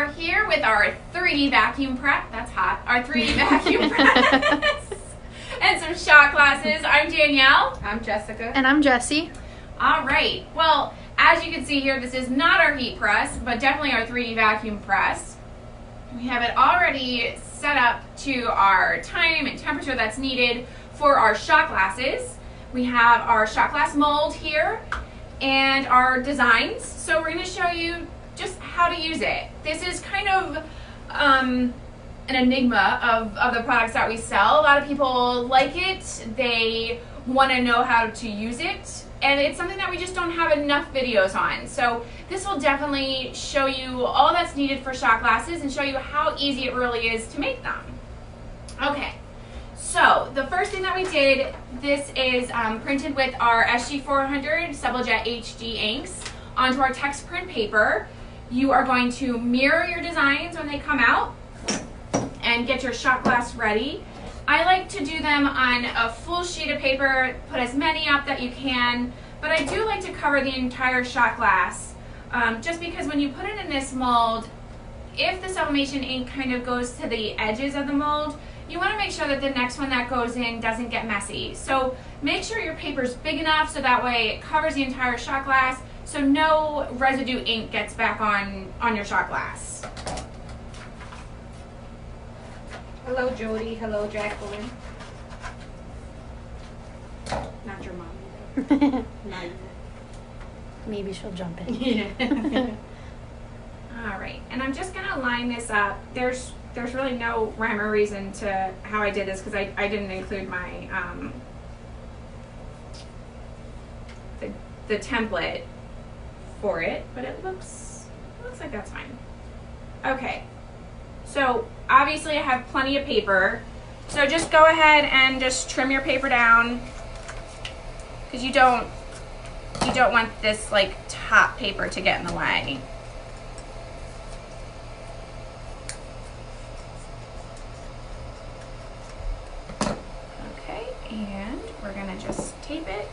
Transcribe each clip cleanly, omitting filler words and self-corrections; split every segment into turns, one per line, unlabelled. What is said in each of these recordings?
are here with our 3D vacuum prep. That's hot. Our 3D vacuum press and some shot glasses. I'm Danielle.
I'm Jessica.
And I'm Jessie.
All right. Well, as you can see here, this is not our heat press, but definitely our 3D vacuum press. We have it already set up to our time and temperature that's needed for our shot glasses. We have our shot glass mold here and our designs. So we're going to show you just how to use it. This is kind of an enigma of the products that we sell. A lot of people like it. They want to know how to use it. And it's something that we just don't have enough videos on. So this will definitely show you all that's needed for shot glasses and show you how easy it really is to make them. Okay, so the first thing that we did, this is printed with our SG400 Sublimation HD inks onto our text print paper. You are going to mirror your designs when they come out and get your shot glass ready. I like to do them on a full sheet of paper, put as many up that you can, but I do like to cover the entire shot glass just because when you put it in this mold, if the sublimation ink kind of goes to the edges of the mold, you want to make sure that the next one that goes in doesn't get messy. So make sure your paper's big enough so that way it covers the entire shot glass so no residue ink gets back on your shot glass.
Hello, Jody. Hello, Jacqueline. Not your mom either. Not either.
Maybe she'll jump in.
Yeah.
All right, and I'm just gonna line this up. There's really no rhyme or reason to how I did this because I didn't include my the template for it, but it looks like that's fine. Okay, so obviously I have plenty of paper, so just go ahead and just trim your paper down because you don't want this like top paper to get in the way. Okay, and we're gonna just tape it.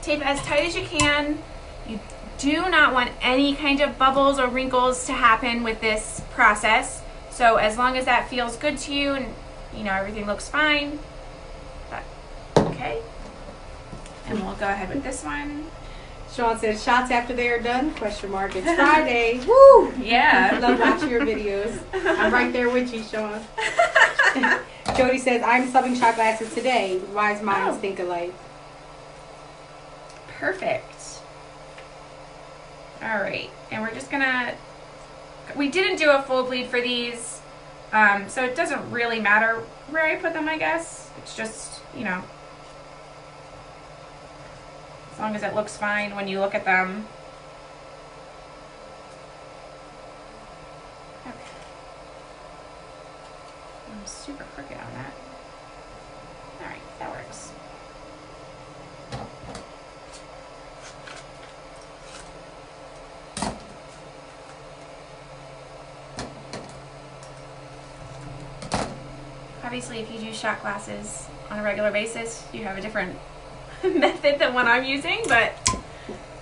Tape it as tight as you can. You do not want any kind of bubbles or wrinkles to happen with this process. So as long as that feels good to you and you know everything looks fine, okay. And we'll go ahead with this one.
Sean says, shots after they are done? Question mark. It's Friday. Woo!
Yeah.
I love watching your videos. I'm right there with you, Sean. Jody says, I'm subbing shot glasses today. Wise minds think alike.
Perfect. All right, and we're just gonna, we didn't do a full bleed for these, so it doesn't really matter where I put them, I guess. It's just, you know, as long as it looks fine when you look at them. Okay. I'm super crooked on that. All right, that works. Obviously, if you do shot glasses on a regular basis, you have a different method than what I'm using, but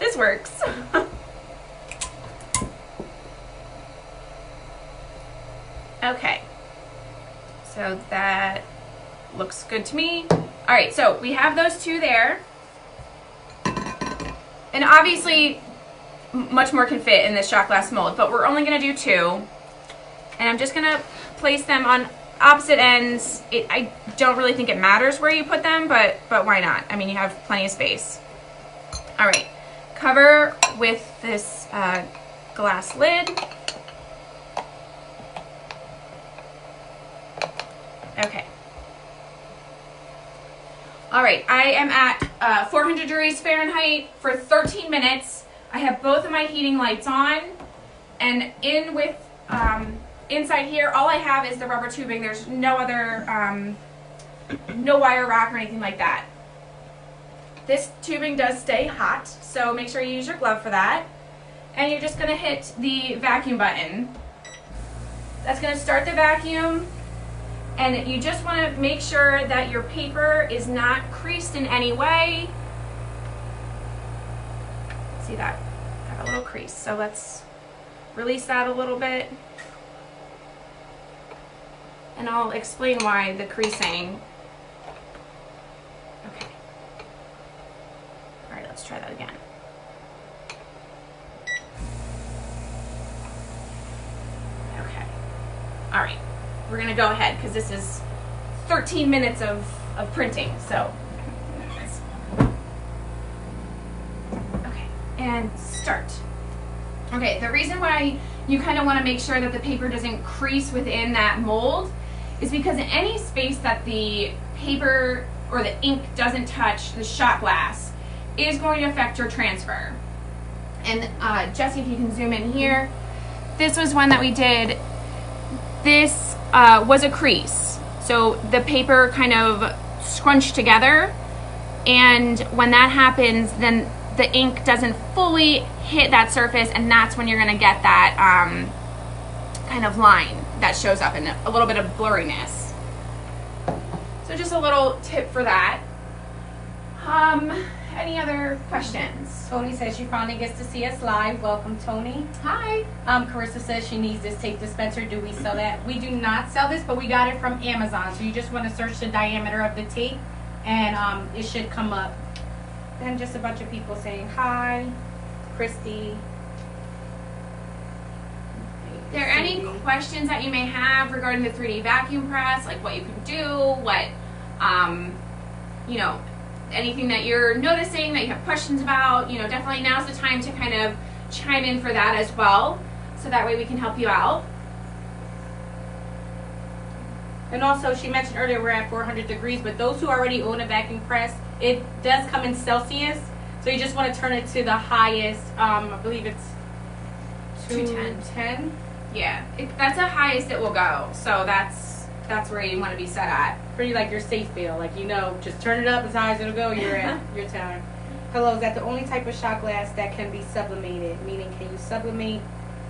this works. Okay, so that looks good to me. All right, so we have those two there. And obviously, much more can fit in this shot glass mold, but we're only gonna do two. And I'm just gonna place them on opposite ends. I don't really think it matters where you put them, but why not? I mean, you have plenty of space. All right, cover with this glass lid. Okay. All right, I am at 400 degrees Fahrenheit for 13 minutes. I have both of my heating lights on, and in with inside here, all I have is the rubber tubing. There's no other, no wire rack or anything like that. This tubing does stay hot, so make sure you use your glove for that. And you're just gonna hit the vacuum button. That's gonna start the vacuum, and you just wanna make sure that your paper is not creased in any way. See that? Got got a little crease. So let's release that a little bit. And I'll explain why the creasing. Okay. All right, let's try that again. Okay. All right. We're going to go ahead because this is 13 minutes of printing. So, okay. And start. Okay, the reason why you kind of want to make sure that the paper doesn't crease within that mold is because in any space that the paper or the ink doesn't touch the shot glass is going to affect your transfer. And Jesse, if you can zoom in here, this was one that we did. This was a crease. So the paper kind of scrunched together, and when that happens, then the ink doesn't fully hit that surface, and that's when you're going to get that kind of line that shows up and a little bit of blurriness. So just a little tip for that. Any other questions?
Tony says she finally gets to see us live. Welcome, Tony.
Hi.
Carissa says she needs this tape dispenser. Do we sell that? We do not sell this, but we got it from Amazon. So you just want to search the diameter of the tape, and it should come up. And just a bunch of people saying hi. Christy.
Are there any questions that you may have regarding the 3D vacuum press, like what you can do, what, you know, anything that you're noticing that you have questions about? You know, definitely now's the time to kind of chime in for that as well, so that way we can help you out.
And also, she mentioned earlier we're at 400 degrees, but those who already own a vacuum press, it does come in Celsius, so you just want to turn it to the highest, I believe it's 210.
Yeah, that's the highest it will go, so that's where you want to be set at.
Pretty like your safe bill, like, you know, just turn it up as high as it'll go, you're at your time. Hello, is that the only type of shot glass that can be sublimated? Meaning, can you sublimate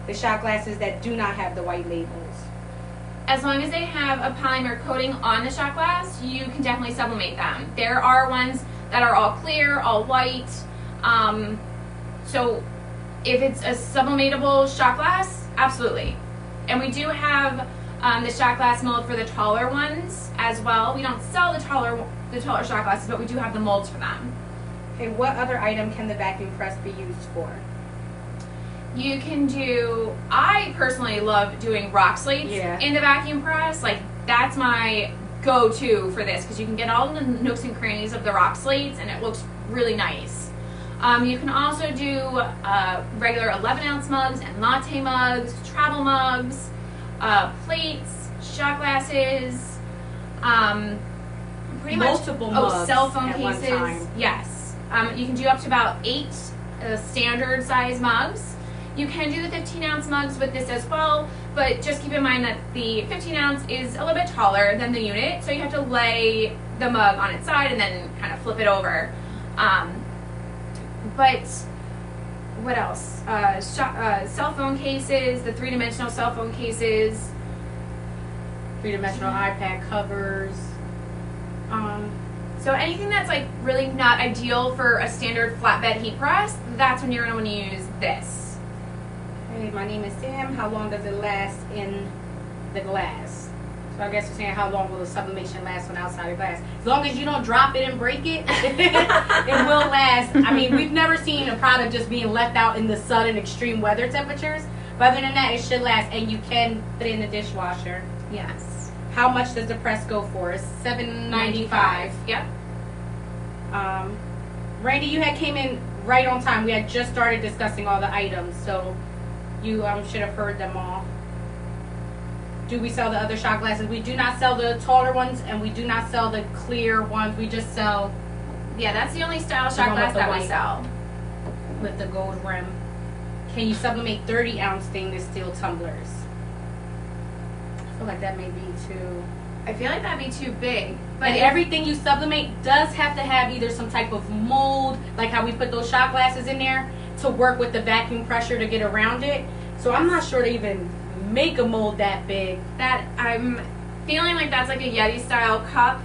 the shot glasses that do not have the white labels?
As long as they have a polymer coating on the shot glass, you can definitely sublimate them. There are ones that are all clear, all white. So if it's a sublimatable shot glass, absolutely. And we do have the shot glass mold for the taller ones as well. We don't sell the taller shot glasses, but we do have the molds for them.
Okay, what other item can the vacuum press be used for?
You can do, I personally love doing rock slates in the vacuum press. Like, that's my go-to for this, because you can get all the nooks and crannies of the rock slates and it looks really nice. You can also do regular 11-ounce mugs and latte mugs, travel mugs, plates, shot glasses, pretty
multiple
much
mugs
cell phone
at
cases.
one time.
Yes. You can do up to about 8 standard size mugs. You can do the 15-ounce mugs with this as well, but just keep in mind that the 15-ounce is a little bit taller than the unit, so you have to lay the mug on its side and then kind of flip it over. But what else? Cell phone cases, the 3-dimensional cell phone cases.
3-dimensional iPad covers.
So anything that's like really not ideal for a standard flatbed heat press, that's when you're going to want to use this.
Hey, my name is Sam. How long does it last in the glass? So I guess you're saying how long will the sublimation last on outside the glass? As long as you don't drop it and break it, it will last. I mean, we've never seen a product just being left out in the sun in extreme weather temperatures. But other than that, it should last, and you can put it in the dishwasher.
Yes.
How much does the press go for? It's $7.95.
Yep.
Randy, you had came in right on time. We had just started discussing all the items, so you should have heard them all. Do we sell the other shot glasses? We do not sell the taller ones, and we do not sell the clear ones. We just sell...
Yeah, that's the only style shot glass that we sell.
With the gold rim. Can you sublimate 30-ounce stainless steel tumblers? I feel like that may be too...
I feel like that'd be too big.
But everything you sublimate does have to have either some type of mold, like how we put those shot glasses in there, to work with the vacuum pressure to get around it. So I'm not sure to even make a mold that big.
That I'm feeling like that's like a Yeti style cup.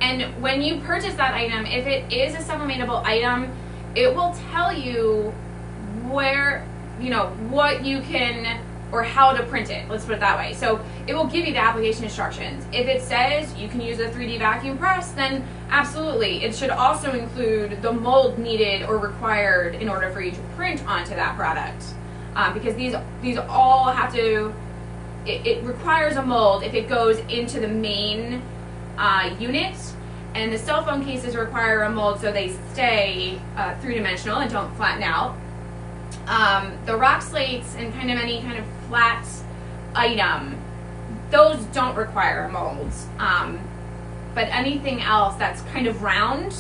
And when you purchase that item, if it is a sublimatable item, it will tell you where, what you can, or how to print it, let's put it that way. So it will give you the application instructions. If it says you can use a 3D vacuum press, then absolutely. It should also include the mold needed or required in order for you to print onto that product. Because these all have to, it requires a mold if it goes into the main unit, and the cell phone cases require a mold so they stay three-dimensional and don't flatten out. The rock slates and kind of any kind of flat item, those don't require molds. But anything else that's kind of round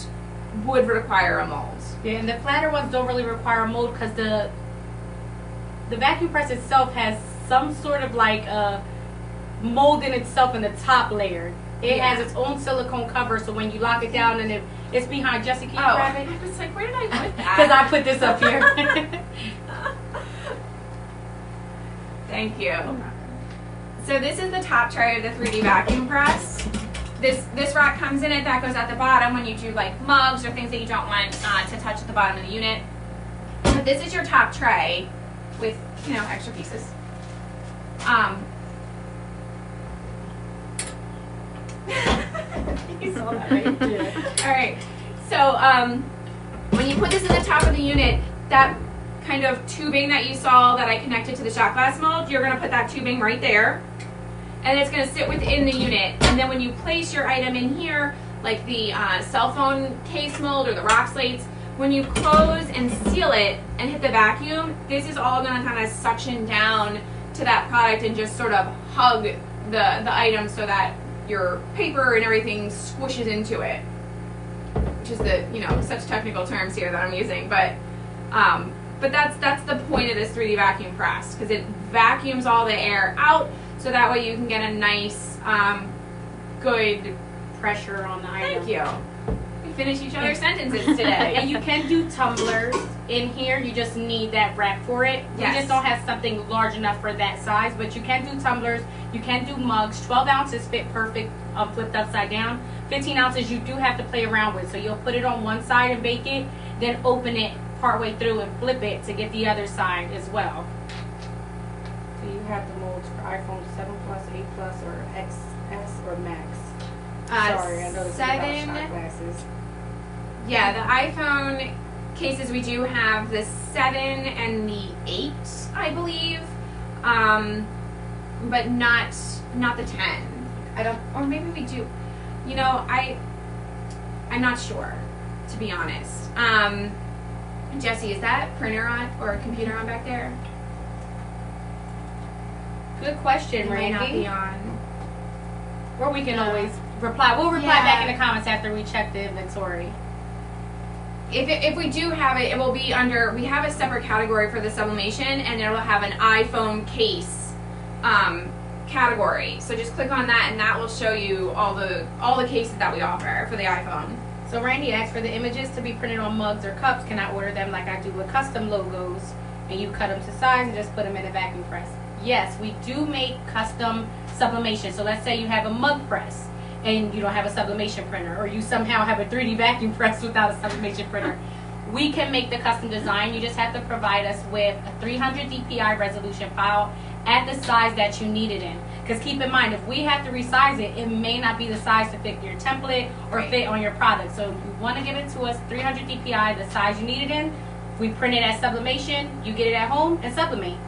would require a mold.
Yeah, and the flatter ones don't really require a mold because the vacuum press itself has some sort of like a mold in itself in the top layer. It has its own silicone cover, so when you lock it down and it's behind. Jesse, can you grab it?
I was like, where did I put that?
Because I put this up here.
Thank you. So this is the top tray of the 3D vacuum press. This rack comes in it, that goes at the bottom when you do like mugs or things that you don't want to touch at the bottom of the unit. But this is your top tray with, extra pieces. You saw that, right? Yeah. All right. So when you put this in the top of the unit, that kind of tubing that you saw that I connected to the shot glass mold, you're going to put that tubing right there. And it's going to sit within the unit. And then when you place your item in here, like the cell phone case mold or the rock slates, when you close and seal it and hit the vacuum, this is all going to kind of suction down to that product and just sort of hug the item so that your paper and everything squishes into it. Which is the, such technical terms here that I'm using. But that's the point of this 3D vacuum press, because it vacuums all the air out, so that way you can get a nice, good
pressure on the item.
Thank you. We finish each other's sentences today.
And you can do tumblers in here. You just need that rack for it.
Yes.
You just don't have something large enough for that size, but you can do tumblers. You can do mugs. 12 ounces fit perfect flipped upside down. 15 ounces you do have to play around with. So you'll put it on one side and bake it, then open it partway through and flip it to get the other side as well. So you have the molds for iPhone 7 Plus, 8 Plus, or XS or Max. Sorry, I know this is about shot glasses.
Yeah, the iPhone cases, we do have the 7 and the 8, I believe, but not the 10. I don't, or maybe we do. I'm not sure, to be honest. Jesse, is that printer on or computer on back there?
Good question,
It might not
Randy.
be on.
Or we can always reply. We'll reply back in the comments after we check the inventory.
If we do have it, it will be under, we have a separate category for the sublimation, and it will have an iPhone case category. So just click on that, and that will show you all the cases that we offer for the iPhone.
So Randy asked for the images to be printed on mugs or cups. Can I order them like I do with custom logos, and you cut them to size and just put them in a vacuum press? Yes, we do make custom sublimation. So let's say you have a mug press and you don't have a sublimation printer, or you somehow have a 3D vacuum press without a sublimation printer. We can make the custom design. You just have to provide us with a 300 dpi resolution file at the size that you need it in. Because keep in mind, if we have to resize it, it may not be the size to fit your template or fit on your product. So if you want to give it to us 300 dpi, the size you need it in, we print it as sublimation, you get it at home and sublimate.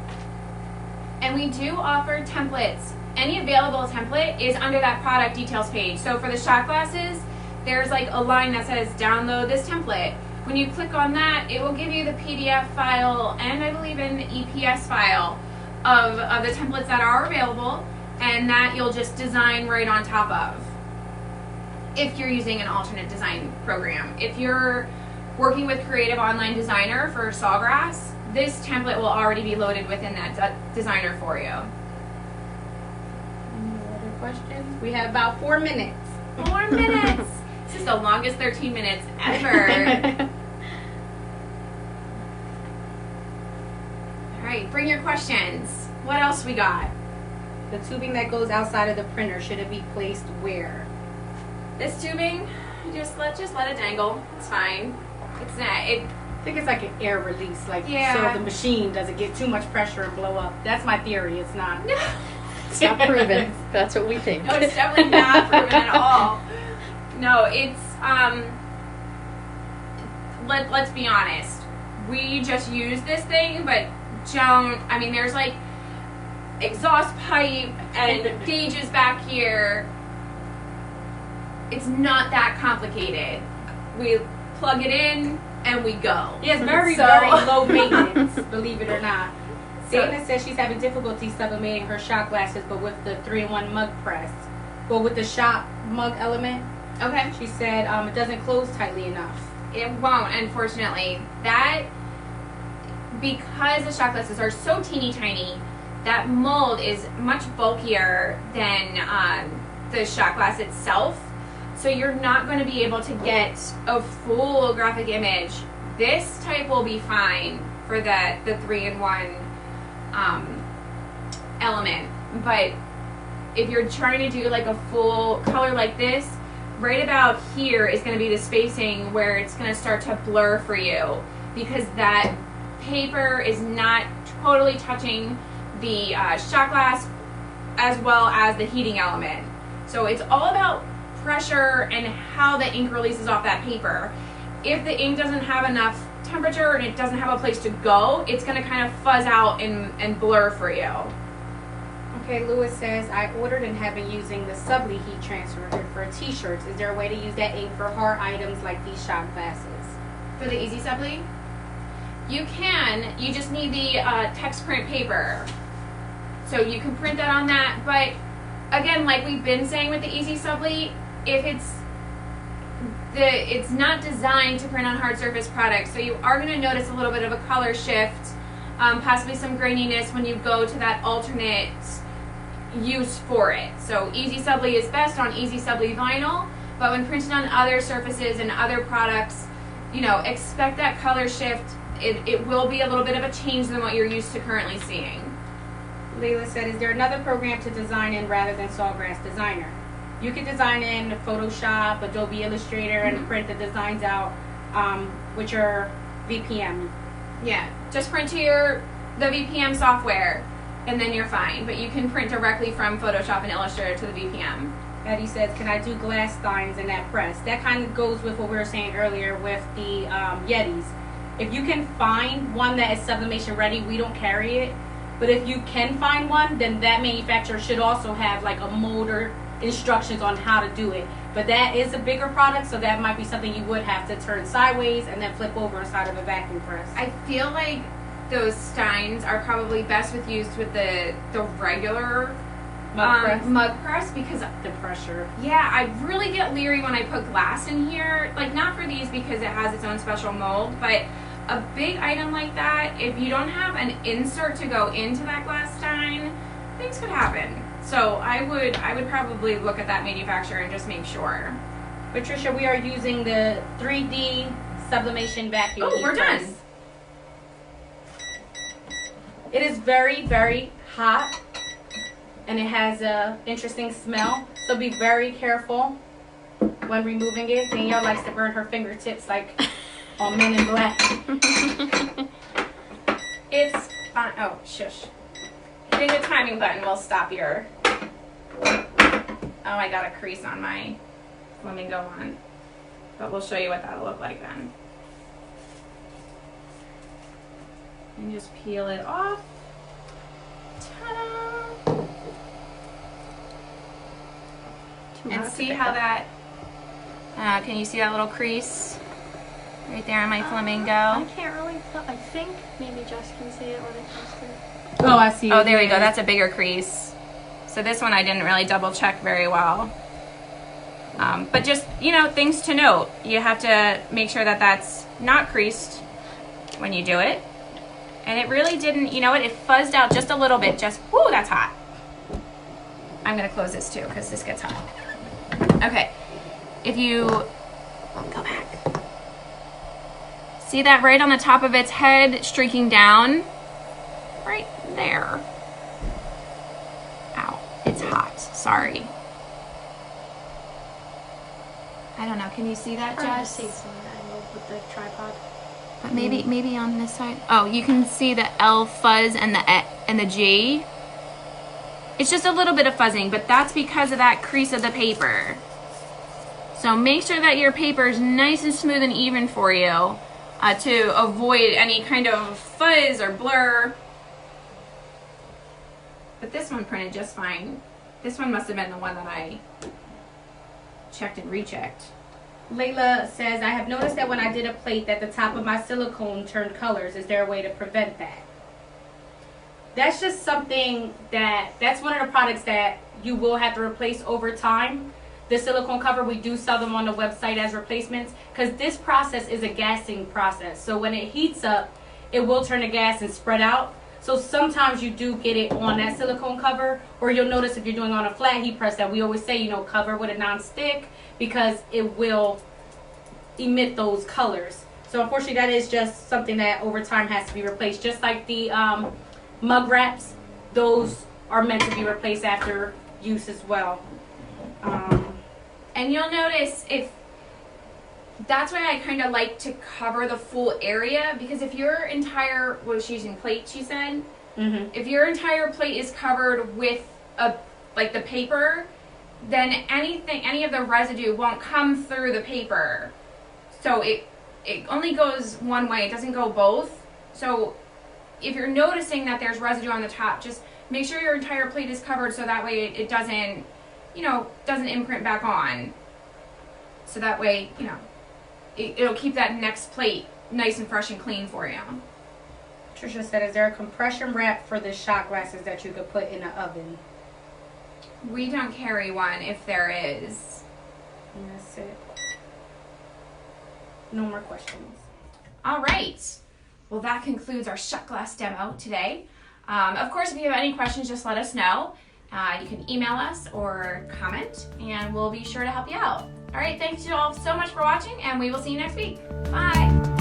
And we do offer templates. Any available template is under that product details page. So for the shot glasses, there's like a line that says download this template. When you click on that, it will give you the PDF file and I believe an EPS file of the templates that are available, and that you'll just design right on top of if you're using an alternate design program. If you're working with Creative Online Designer for Sawgrass, this template will already be loaded within that designer for you.
Any other questions? We have about 4 minutes.
4 minutes! This is the longest 13 minutes ever. Alright, bring your questions. What else we got?
The tubing that goes outside of the printer, should it be placed where?
This tubing, just let it dangle. It's fine.
I think it's like an air release, like
Yeah.
so the machine doesn't get too much pressure and blow up. That's my theory. It's not.
It's not proven. That's what we think.
No, it's definitely not proven at all. No, it's let's be honest. We just use this thing, but don't. I mean, there's like exhaust pipe and gauges back here. It's not that complicated. We plug it in and we go.
Yeah, it's very,
So-
very low maintenance, believe it or not.
So-
Dana says she's having difficulty sublimating her shot glasses, but with the 3-in-1 mug press. Well, with the shot mug element,
Okay.
she said it doesn't close tightly enough.
It won't, unfortunately. That, because the shot glasses are so teeny tiny, that mold is much bulkier than the shot glass itself. So you're not going to be able to get a full graphic image. This type will be fine for the 3-in-1 element. But if you're trying to do like a full color like this, right about here is going to be the spacing where it's going to start to blur for you, because that paper is not totally touching the shot glass as well as the heating element. So it's all about pressure and how the ink releases off that paper. If the ink doesn't have enough temperature and it doesn't have a place to go, it's going to kind of fuzz out and blur for you.
Okay, Lewis says, I ordered and have been using the Subli heat transfer for t-shirts. Is there a way to use that ink for hard items like these shot glasses?
For the Easy Subli, you can. You just need the text print paper. So you can print that on that. But again, like we've been saying with the Easy Subli, if it's not designed to print on hard surface products, so you are going to notice a little bit of a color shift, possibly some graininess when you go to that alternate use for it. So Easy Subli is best on Easy Subli vinyl, but when printed on other surfaces and other products, you know, expect that color shift. It will be a little bit of a change than what you're used to currently seeing.
Layla said, is there another program to design in rather than Sawgrass Designer? You can design in Photoshop, Adobe Illustrator, and print the designs out with your VPM.
Yeah, just print to the VPM software, and then you're fine. But you can print directly from Photoshop and Illustrator to the VPM.
Eddie says, can I do glass steins in that press? That kind of goes with what we were saying earlier with the Yetis. If you can find one that is sublimation ready, we don't carry it. But if you can find one, then that manufacturer should also have like a molder instructions on how to do it. But that is a bigger product, so that might be something you would have to turn sideways and then flip over inside of a vacuum press.
I feel like those steins are probably best used with the regular mug press, because
the pressure.
yeah, I really get leery when I put glass in here. Like, not for these because it has its own special mold, but a big item like that, if you don't have an insert to go into that glass stein, things could happen. So I would probably look at that manufacturer and just make sure.
Patricia, we are using the 3D sublimation vacuum.
Oh, we're
press.
done.
It is very, very hot, and it has a interesting smell. So be very careful when removing it. Danielle likes to burn her fingertips like on Men in Black.
It's fine. Oh, shush. Hitting the timing button will stop your... Oh, I got a crease on my flamingo one. But we'll show you what that'll look like then. And just peel it off. Ta-da! And see how that... can you see that little crease? Right there on my flamingo.
I can't really tell. I think maybe Jess can see it when it comes to it.
Oh, I see.
Oh, there we go. That's a bigger crease. So this one I didn't really double check very well. But just, you know, things to note. You have to make sure that that's not creased when you do it. And it really didn't, you know what, it fuzzed out just a little bit. Just, whoo, that's hot. I'm going to close this too because this gets hot. Okay. If you go back. See that right on the top of its head streaking down? Right there. Ow, it's hot. Sorry. I don't know. Can you see that,
Hard to
Jess?
see from the angle with the tripod.
But maybe on this side. Oh, you can see the L fuzz and the G. It's just a little bit of fuzzing, but that's because of that crease of the paper. So make sure that your paper is nice and smooth and even for you to avoid any kind of fuzz or blur. But this one printed just fine. This one must have been the one that I checked and rechecked.
Layla says, I have noticed that when I did a plate that the top of my silicone turned colors. Is there a way to prevent that? That's just something that's one of the products that you will have to replace over time. The silicone cover, we do sell them on the website as replacements because this process is a gassing process. So when it heats up, it will turn to gas and spread out. So sometimes you do get it on that silicone cover, or you'll notice if you're doing on a flat heat press that we always say, cover with a non-stick because it will emit those colors. So unfortunately that is just something that over time has to be replaced. Just like the mug wraps, those are meant to be replaced after use as well.
And you'll notice that's why I kind of like to cover the full area, because if your entire, she's using plate, she said, if your entire plate is covered with the paper, then any of the residue won't come through the paper. So it only goes one way, it doesn't go both. So if you're noticing that there's residue on the top, just make sure your entire plate is covered so that way it doesn't, doesn't imprint back on. So that way, it'll keep that next plate nice and fresh and clean for you.
Trisha said, is there a compression wrap for the shot glasses that you could put in the oven?
We don't carry one if there is.
And that's it. No more questions.
All right. Well, that concludes our shot glass demo today. Of course, if you have any questions, just let us know. You can email us or comment, and we'll be sure to help you out. All right, thanks you all so much for watching, and we will see you next week. Bye.